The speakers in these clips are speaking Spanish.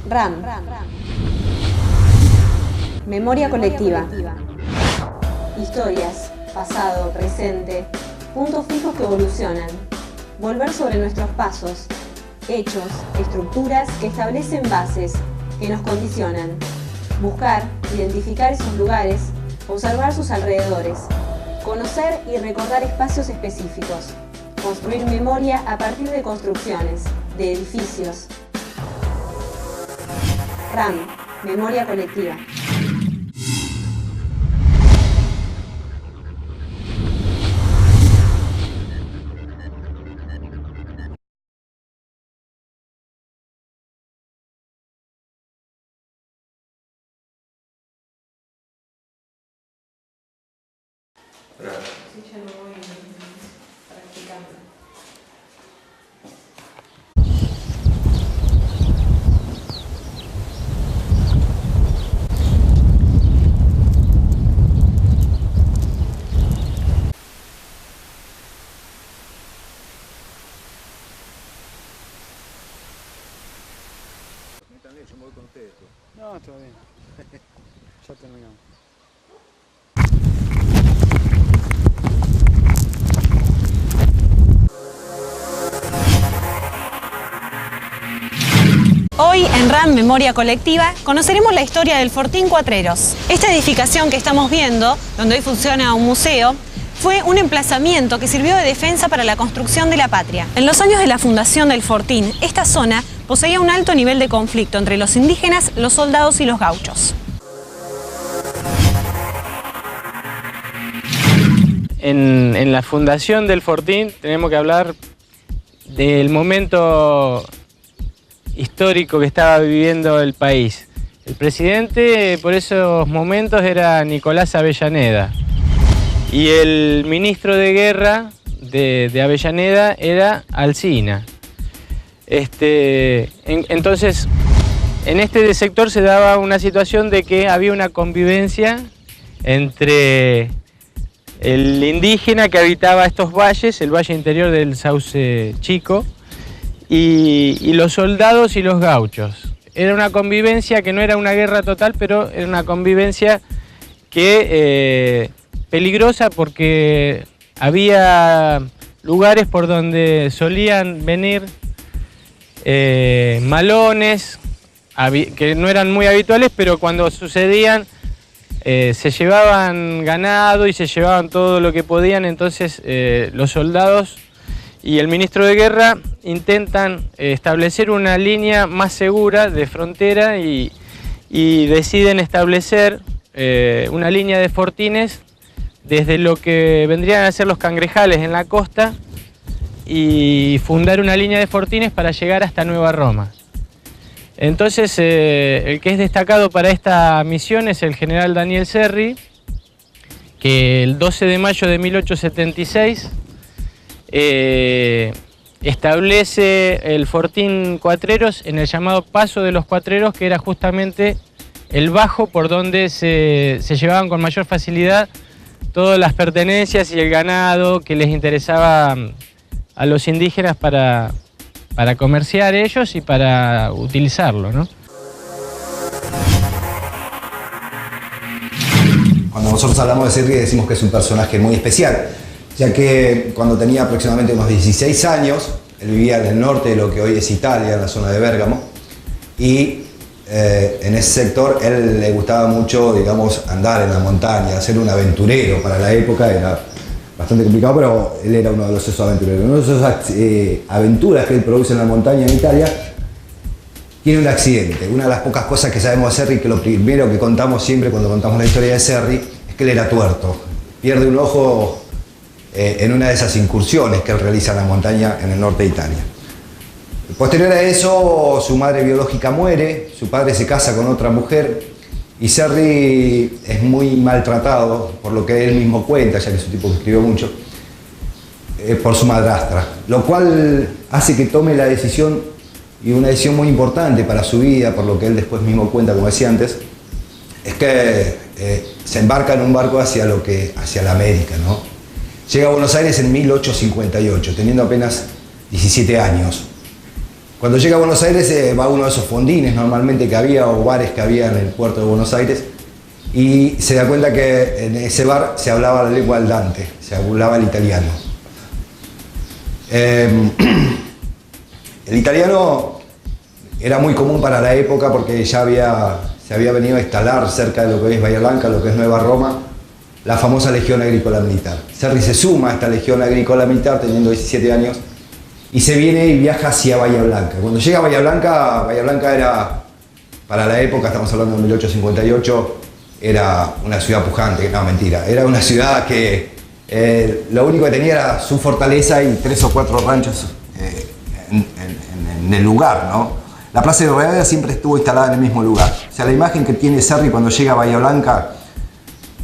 RAM. Memoria colectiva. Historias, pasado, presente, puntos fijos que evolucionan. Volver sobre nuestros pasos, hechos, estructuras que establecen bases, que nos condicionan. Buscar, identificar esos lugares, observar sus alrededores. Conocer y recordar espacios específicos. Construir memoria a partir de construcciones, de edificios. RAM, memoria colectiva. Sí, ya lo voy practicando. También, yo me voy con ustedes. No, está bien. Ya terminamos. Hoy en RAM Memoria Colectiva conoceremos la historia del Fortín Cuatreros. Esta edificación que estamos viendo, donde hoy funciona un museo, fue un emplazamiento que sirvió de defensa para la construcción de la patria. En los años de la fundación del Fortín, esta zona poseía un alto nivel de conflicto entre los indígenas, los soldados y los gauchos. En la fundación del Fortín tenemos que hablar del momento histórico que estaba viviendo el país. El presidente por esos momentos era Nicolás Avellaneda y el ministro de guerra de Avellaneda era Alsina. Entonces, en este sector se daba una situación de que había una convivencia entre el indígena que habitaba estos valles, el valle interior del Sauce Chico, y los soldados y los gauchos. Era una convivencia que no era una guerra total, pero era una convivencia que peligrosa porque había lugares por donde solían venir malones, que no eran muy habituales, pero cuando sucedían se llevaban ganado y se llevaban todo lo que podían. Entonces los soldados y el ministro de guerra intentan establecer una línea más segura de frontera y deciden establecer una línea de fortines desde lo que vendrían a ser los cangrejales en la costa y fundar una línea de fortines para llegar hasta Nueva Roma. Entonces el que es destacado para esta misión es el general Daniel Serri, que el 12 de mayo de 1876 establece el Fortín Cuatreros en el llamado Paso de los Cuatreros, que era justamente el bajo por donde se llevaban con mayor facilidad todas las pertenencias y el ganado que les interesaba a los indígenas para comerciar ellos y para utilizarlo, ¿no? Cuando nosotros hablamos de Serri decimos que es un personaje muy especial, ya que cuando tenía aproximadamente unos 16 años, él vivía en el norte de lo que hoy es Italia, en la zona de Bérgamo, y en ese sector él le gustaba mucho, digamos, andar en la montaña, ser un aventurero. Para la época era bastante complicado, pero él era uno de esos aventureros. Una de esas aventuras que él produce en la montaña en Italia, tiene un accidente. Una de las pocas cosas que sabemos de Serri, que lo primero que contamos siempre cuando contamos la historia de Serri, es que él era tuerto. Pierde un ojo en una de esas incursiones que él realiza en la montaña en el norte de Italia. Posterior a eso, su madre biológica muere, su padre se casa con otra mujer y Serri es muy maltratado, por lo que él mismo cuenta, ya que es un tipo que escribió mucho, por su madrastra, lo cual hace que tome la decisión, y una decisión muy importante para su vida, por lo que él después mismo cuenta, como decía antes, es que se embarca en un barco hacia la América, ¿no? Llega a Buenos Aires en 1858, teniendo apenas 17 años. Cuando llega a Buenos Aires va a uno de esos fondines normalmente que había o bares que había en el puerto de Buenos Aires y se da cuenta que en ese bar se hablaba la lengua del Dante, se hablaba el italiano. El italiano era muy común para la época porque ya se había venido a instalar cerca de lo que hoy es Bahía Blanca, lo que es Nueva Roma, la famosa Legión Agrícola Militar. Serri se suma a esta Legión Agrícola Militar teniendo 17 años y se viene y viaja hacia Bahía Blanca. Cuando llega a Bahía Blanca era, para la época, estamos hablando de 1858, era una ciudad pujante, no, mentira, era una ciudad que lo único que tenía era su fortaleza y 3 o 4 ranchos en el lugar, ¿no? La Plaza de Rivadavia siempre estuvo instalada en el mismo lugar. O sea, la imagen que tiene Serri cuando llega a Bahía Blanca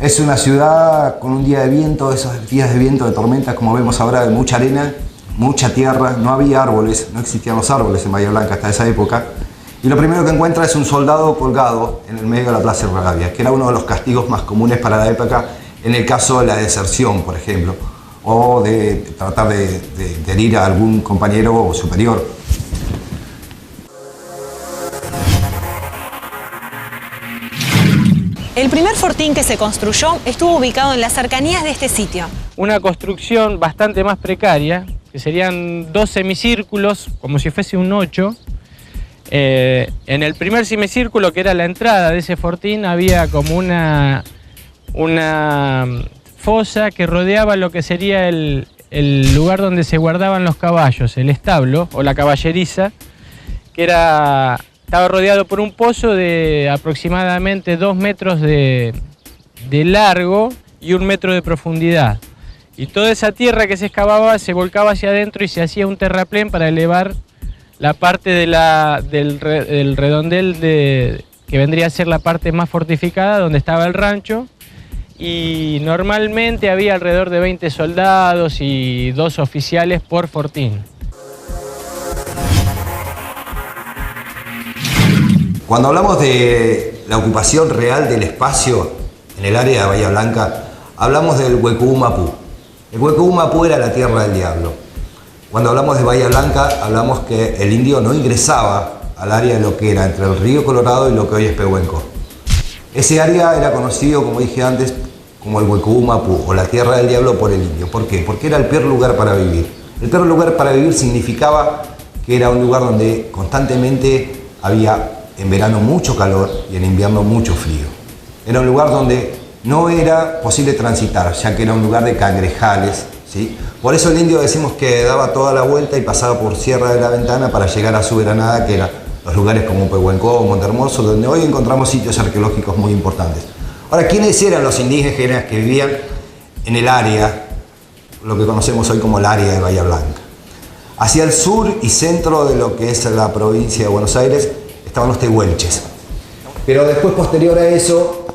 es una ciudad con un día de viento, esos días de viento, de tormentas, como vemos ahora, de mucha arena, mucha tierra, no había árboles, no existían los árboles en Bahía Blanca hasta esa época. Y lo primero que encuentra es un soldado colgado en el medio de la Plaza de Rivadavia, que era uno de los castigos más comunes para la época en el caso de la deserción, por ejemplo, o de tratar de herir a algún compañero superior. El primer fortín que se construyó estuvo ubicado en las cercanías de este sitio. Una construcción bastante más precaria, que serían 2 semicírculos, como si fuese un 8. En el primer semicírculo, que era la entrada de ese fortín, había como una fosa que rodeaba lo que sería el lugar donde se guardaban los caballos, el establo o la caballeriza, que estaba rodeado por un pozo de aproximadamente 2 metros de largo y 1 metro de profundidad. Y toda esa tierra que se excavaba se volcaba hacia adentro y se hacía un terraplén para elevar la parte del redondel que vendría a ser la parte más fortificada, donde estaba el rancho. Y normalmente había alrededor de 20 soldados y 2 oficiales por fortín. Cuando hablamos de la ocupación real del espacio en el área de Bahía Blanca, hablamos del Huecubú Mapú. El Huecubú Mapú era la tierra del diablo. Cuando hablamos de Bahía Blanca, hablamos que el indio no ingresaba al área de lo que era entre el río Colorado y lo que hoy es Pehuenco. Ese área era conocido, como dije antes, como el Huecubú Mapú, o la tierra del diablo por el indio. ¿Por qué? Porque era el peor lugar para vivir. El peor lugar para vivir significaba que era un lugar donde constantemente había en verano mucho calor y en invierno mucho frío. Era un lugar donde no era posible transitar, ya que era un lugar de cangrejales, ¿sí? Por eso el indio decimos que daba toda la vuelta y pasaba por Sierra de la Ventana para llegar a su veranada, que eran los lugares como Pehuenco o Montehermoso, donde hoy encontramos sitios arqueológicos muy importantes. Ahora, ¿quiénes eran los indígenas que vivían en el área, lo que conocemos hoy como el área de Bahía Blanca? Hacia el sur y centro de lo que es la provincia de Buenos Aires estaban los tehuelches. Pero después, posterior a eso,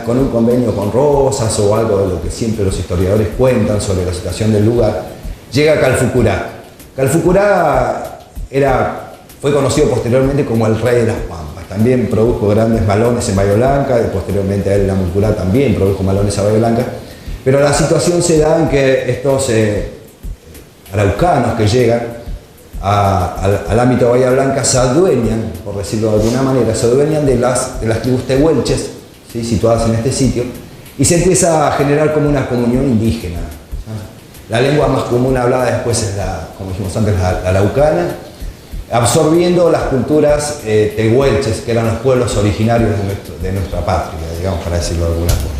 con un convenio con Rosas o algo de lo que siempre los historiadores cuentan sobre la situación del lugar, llega Calfucurá. Calfucurá fue conocido posteriormente como el rey de las Pampas. También produjo grandes malones en Bahía Blanca, y posteriormente a él Namucurá también produjo malones a Bahía Blanca. Pero la situación se da en que estos araucanos que llegan al ámbito de Bahía Blanca se adueñan, por decirlo de alguna manera, se adueñan de las tribus tehuelches, ¿sí?, situadas en este sitio, y se empieza a generar como una comunión indígena. La lengua más común hablada después es como dijimos antes, la araucana, absorbiendo las culturas tehuelches, que eran los pueblos originarios de nuestra patria, digamos, para decirlo de alguna forma.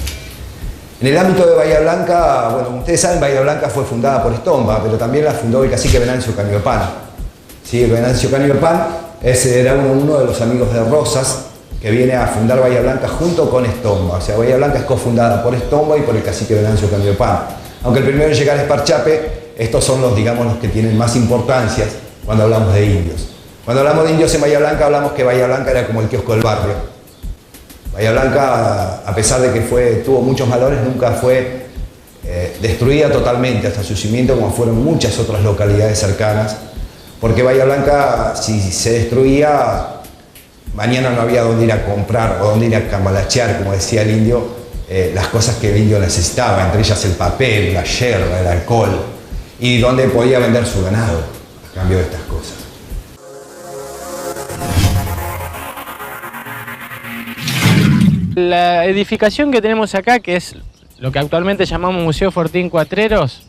En el ámbito de Bahía Blanca, bueno, como ustedes saben, Bahía Blanca fue fundada por Estomba, pero también la fundó el cacique Venancio Caniopán. ¿Sí? Venancio Caniopán era uno de los amigos de Rosas, que viene a fundar Bahía Blanca junto con Estomba. O sea, Bahía Blanca es cofundada por Estomba y por el cacique Venancio Caniopán. Aunque el primero en llegar es Parchape, estos son los que tienen más importancia cuando hablamos de indios. Cuando hablamos de indios en Bahía Blanca, hablamos que Bahía Blanca era como el kiosco del barrio. Bahía Blanca, a pesar de que tuvo muchos valores, nunca fue destruida totalmente hasta su cimiento, como fueron muchas otras localidades cercanas, porque Bahía Blanca, si se destruía, mañana no había dónde ir a comprar o dónde ir a cambalachear, como decía el indio, las cosas que el indio necesitaba, entre ellas el papel, la yerba, el alcohol, y dónde podía vender su ganado a cambio de estas cosas. La edificación que tenemos acá, que es lo que actualmente llamamos Museo Fortín Cuatreros,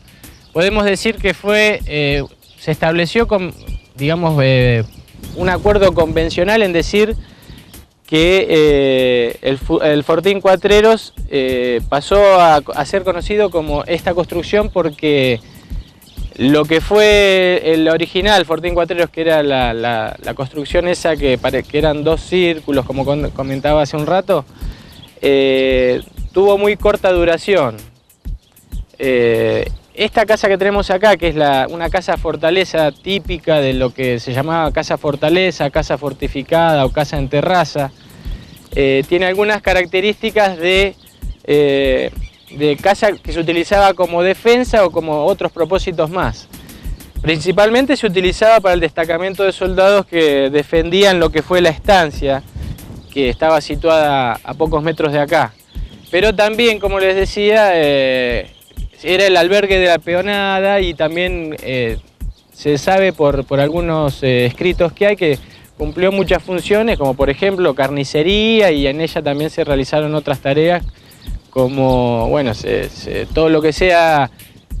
podemos decir que se estableció con, digamos, un acuerdo convencional en decir que el Fortín Cuatreros pasó a ser conocido como esta construcción porque lo que fue el original Fortín Cuatreros, que era la construcción esa que eran 2 círculos, como comentaba hace un rato, tuvo muy corta duración. Esta casa que tenemos acá, que es una casa fortaleza típica de lo que se llamaba casa fortaleza, casa fortificada o casa en terraza, tiene algunas características de casa que se utilizaba como defensa o como otros propósitos más. Principalmente se utilizaba para el destacamento de soldados que defendían lo que fue la estancia, que estaba situada a pocos metros de acá. Pero también, como les decía, era el albergue de la peonada y también se sabe por algunos escritos que hay que cumplió muchas funciones, como por ejemplo carnicería, y en ella también se realizaron otras tareas como, bueno, todo lo que sea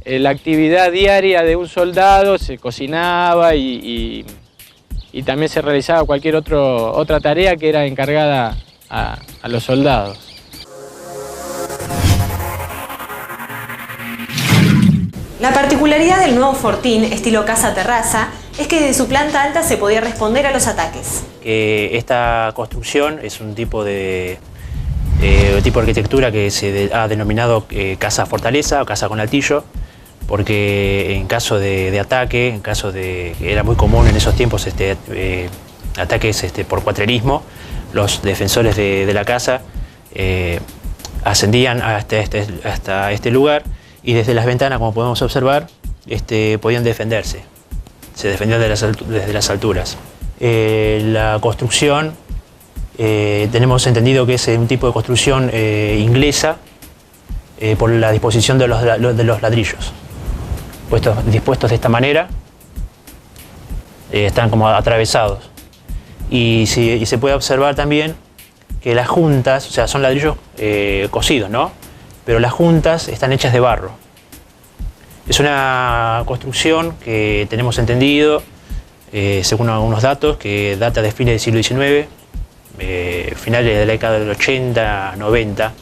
la actividad diaria de un soldado, se cocinaba y también se realizaba cualquier otra tarea que era encargada a los soldados. La particularidad del nuevo Fortín, estilo casa-terraza, es que desde su planta alta se podía responder a los ataques. Que esta construcción es un tipo de arquitectura que se ha denominado casa fortaleza o casa con altillo, porque en caso de ataque, en caso de que era muy común en esos tiempos ataques por cuatrerismo, los defensores de la casa ascendían hasta este lugar y desde las ventanas, como podemos observar, podían defenderse. Se defendían desde las alturas. La construcción, tenemos entendido que es un tipo de construcción inglesa por la disposición de los ladrillos. Dispuestos de esta manera, están como atravesados. Y se puede observar también que las juntas, o sea, son ladrillos cocidos, ¿no? Pero las juntas están hechas de barro. Es una construcción que tenemos entendido, según algunos datos, que data de fines del siglo XIX, finales de la década del 80, 90.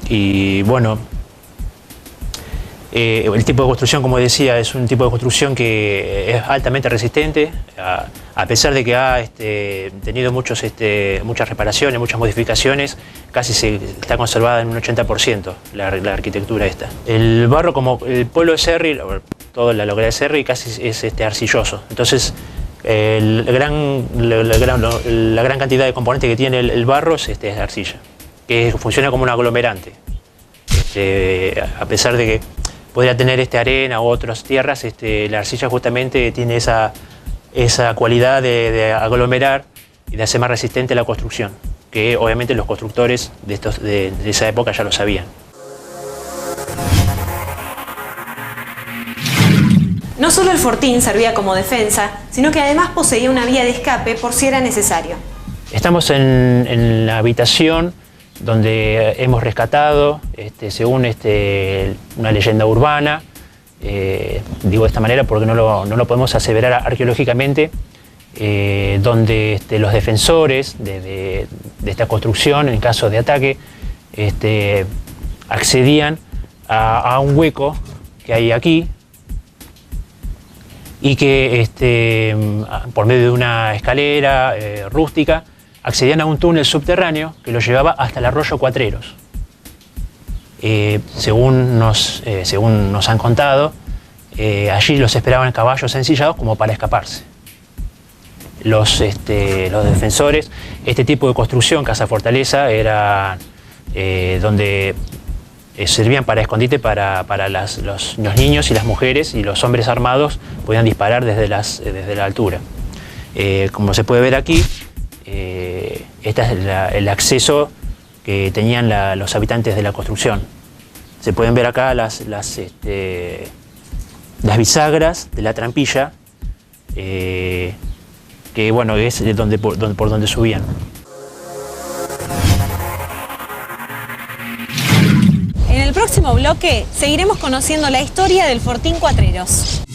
Y bueno, el tipo de construcción, como decía, es un tipo de construcción que es altamente resistente, a pesar de que ha tenido muchas reparaciones, muchas modificaciones, casi está conservada en un 80% la arquitectura esta. El barro, como el pueblo de Cerri, toda la localidad de Cerri, casi es arcilloso. Entonces, la gran cantidad de componentes que tiene el barro es arcilla, que funciona como un aglomerante. A pesar de que podría tener arena u otras tierras, la arcilla justamente tiene esa cualidad de aglomerar y de hacer más resistente la construcción, que obviamente los constructores de esa época ya lo sabían. No solo el Fortín servía como defensa, sino que además poseía una vía de escape por si era necesario. Estamos en la habitación donde hemos rescatado, según una leyenda urbana, digo de esta manera porque no lo podemos aseverar arqueológicamente, donde los defensores de esta construcción, en caso de ataque, accedían a un hueco que hay aquí y que por medio de una escalera rústica accedían a un túnel subterráneo que los llevaba hasta el arroyo Cuatreros. Según nos han contado, allí los esperaban caballos ensillados como para escaparse. Los defensores, este tipo de construcción, casa fortaleza, era donde servían para escondite para los niños y las mujeres, y los hombres armados podían disparar desde la altura. Como se puede ver aquí, este es el acceso que tenían los habitantes de la construcción. Se pueden ver acá las bisagras de la trampilla, que bueno, es por donde subían. próximo bloque seguiremos conociendo la historia del Fortín Cuatreros.